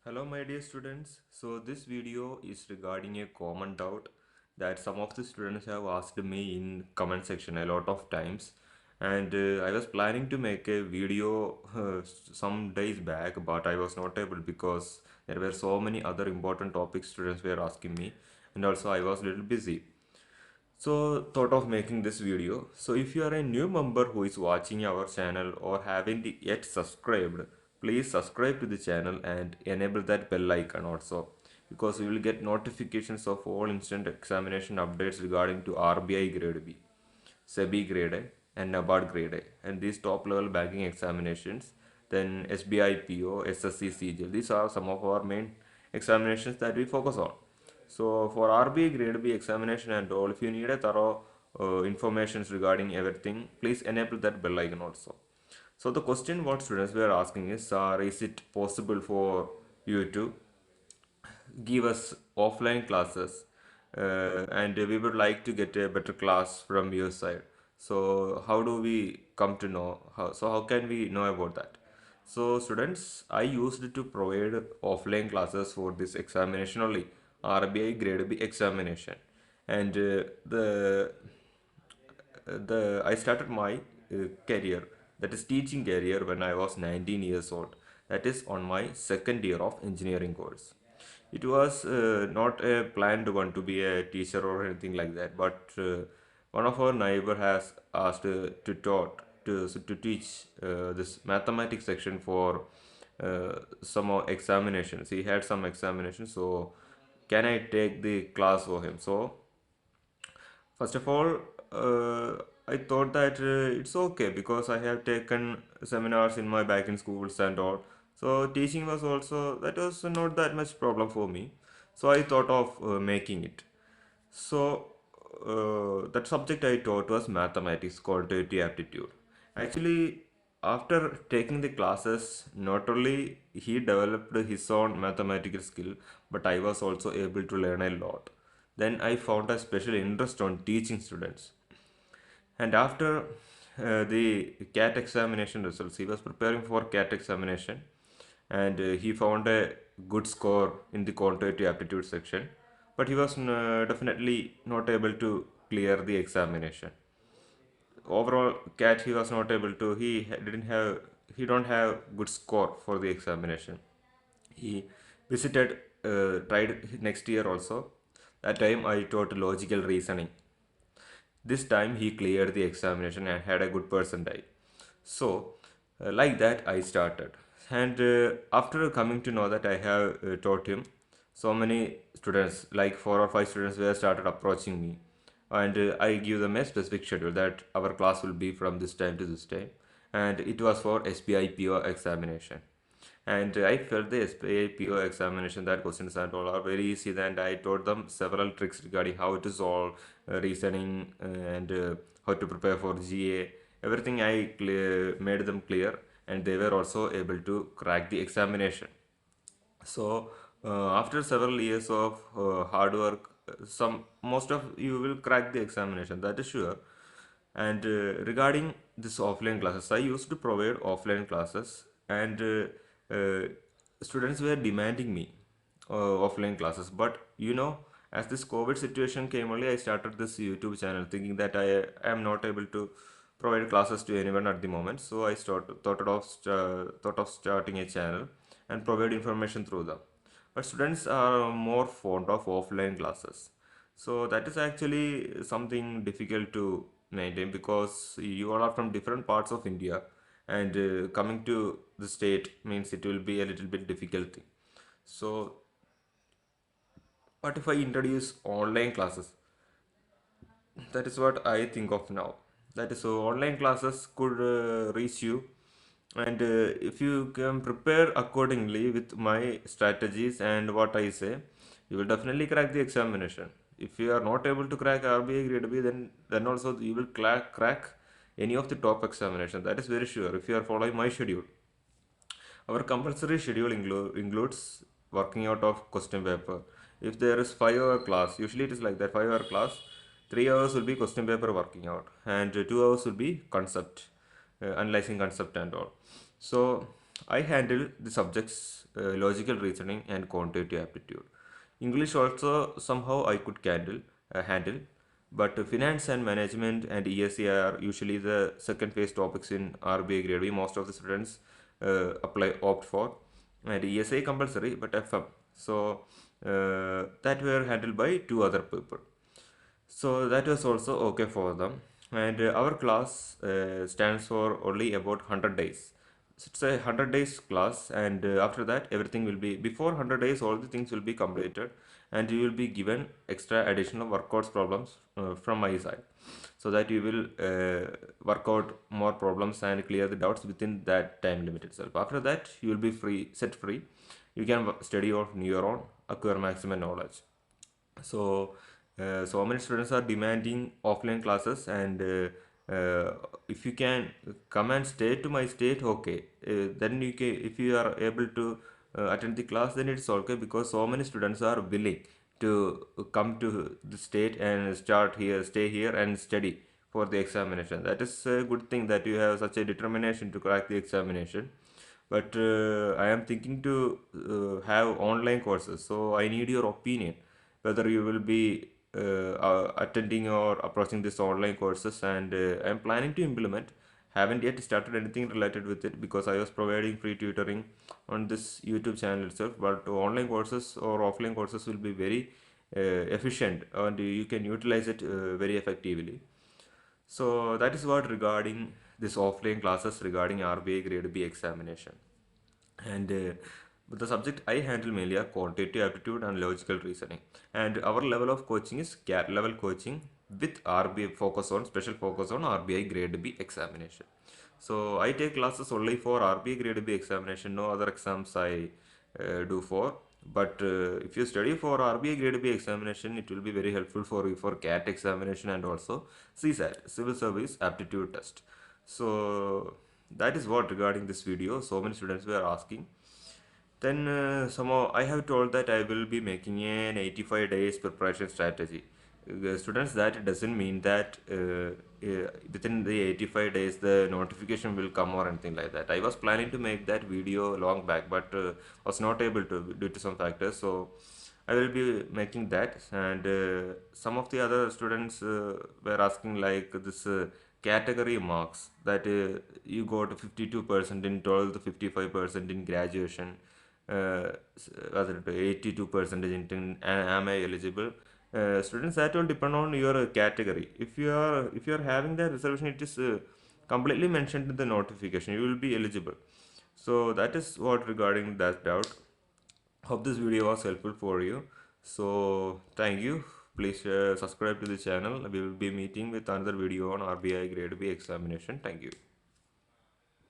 Hello my dear students. So this video is regarding a common doubt that some of the students have asked me in comment section a lot of times, and I was planning to make a video some days back, but I was not able because there were so many other important topics students were asking me, and also I was a little busy. So thought of making this video. So if you are a new member who is watching our channel or haven't yet subscribed, please subscribe to the channel and enable that bell icon also, because you will get notifications of all instant examination updates regarding to RBI grade B, SEBI grade A and NABARD grade A, and these top level banking examinations, then SBI PO, SSC CGL. These are some of our main examinations that we focus on. So for RBI grade B examination and all, if you need a thorough information regarding everything, please enable that bell icon also. So the question what students were asking is it possible for you to give us offline classes, and we would like to get a better class from your side. So how do we come to know? How can we know about that? So students, I used to provide offline classes for this examination only, RBI grade B examination, and the I started my career, that is teaching career, when I was 19 years old. That is on my second year of engineering course. It was not a planned one to be a teacher or anything like that, but one of our neighbor has asked to teach this mathematics section for some examinations. He had some examinations, so can I take the class for him? So first of all, I thought that it's okay because I have taken seminars in my back in schools and all. So teaching was also, that was not that much problem for me. So I thought of making it. So that subject I taught was mathematics, quantitative aptitude. Actually, after taking the classes, not only he developed his own mathematical skill, but I was also able to learn a lot. Then I found a special interest on teaching students. And after the CAT examination results, he was preparing for CAT examination, and he found a good score in the quantitative aptitude section, but he was definitely not able to clear the examination. Overall, CAT he was not able to. Didn't have. He don't have good score for the examination. He visited, tried next year also. That time I taught logical reasoning. This time he cleared the examination and had a good percentile. So, like that, I started. And after coming to know that I have taught him, so many students, like 4 or 5 students, were started approaching me, and I give them a specific schedule that our class will be from this time to this time, and it was for SBI PO examination. And I felt the SBI PO examination, that questions and all are very easy. Then I taught them several tricks regarding how to solve reasoning, and how to prepare for GA. Everything I made them clear, and they were also able to crack the examination. So after several years of hard work, some most of you will crack the examination, that is sure. And regarding this offline classes, I used to provide offline classes, and students were demanding me offline classes. But as this COVID situation came only, I started this YouTube channel, thinking that I am not able to provide classes to anyone at the moment. So I thought of starting a channel and provide information through them. But students are more fond of offline classes. So that is actually something difficult to maintain, because you all are from different parts of India, and coming to the state means it will be a little bit difficult. So what if I introduce online classes? That is what I think of now. That is, so online classes could reach you, and if you can prepare accordingly with my strategies and what I say, you will definitely crack the examination. If you are not able to crack RBI grade B, then also you will crack any of the top examination. That is very sure if you are following my schedule. Our compulsory schedule includes working out of question paper. If there is 5 hour class, usually it is like that, 5 hour class, 3 hours will be question paper working out, and 2 hours will be concept, analyzing concept and all. So I handle the subjects logical reasoning and quantitative aptitude. English also somehow I could handle, but finance and management and ESE are usually the second phase topics in RBI grade B. Most of the students opt for, and ESA compulsory, but FM. So that were handled by two other people. So that was also okay for them. And our class stands for only about 100 days. So it's a 100 days class, and after that, everything will be before 100 days, all the things will be completed, and you will be given extra additional workouts problems from my side, so that you will work out more problems and clear the doubts within that time limit itself. After that, you will be set free. You can study on your own, acquire maximum knowledge. So so many students are demanding offline classes, and if you can come and stay to my state, okay, then you can, if you are able to attend the class, then it's okay, because so many students are willing to come to the state and start here, stay here and study for the examination. That is a good thing that you have such a determination to crack the examination. But I am thinking to have online courses, so I need your opinion whether you will be attending or approaching this online courses. And I'm planning to implement, haven't yet started anything related with it, because I was providing free tutoring on this YouTube channel itself. But online courses or offline courses will be very efficient, and you can utilize it very effectively. So that is what regarding this offline classes regarding RBI grade B examination. And but the subject I handle mainly are quantitative aptitude and logical reasoning. And our level of coaching is CAT level coaching with RBI focus on, special focus on RBI grade B examination. So I take classes only for RBI grade B examination, no other exams I do for. But if you study for RBI grade B examination, it will be very helpful for you for CAT examination and also CSAT, Civil Service Aptitude Test. So that is what regarding this video. So many students were asking. Then somehow I have told that I will be making an 85 days preparation strategy. Students, that doesn't mean that within the 85 days the notification will come or anything like that. I was planning to make that video long back, but was not able to due to some factors. So I will be making that. And some of the other students were asking like this category marks, that you got 52% in 12th, 55% in graduation, was it 82% in am I eligible? Students, that will depend on your category. If you are having that reservation, it is completely mentioned in the notification, you will be eligible. So that is what regarding that doubt. Hope this video was helpful for you. So thank you. Please subscribe to the channel. We will be meeting with another video on RBI grade B examination. Thank you.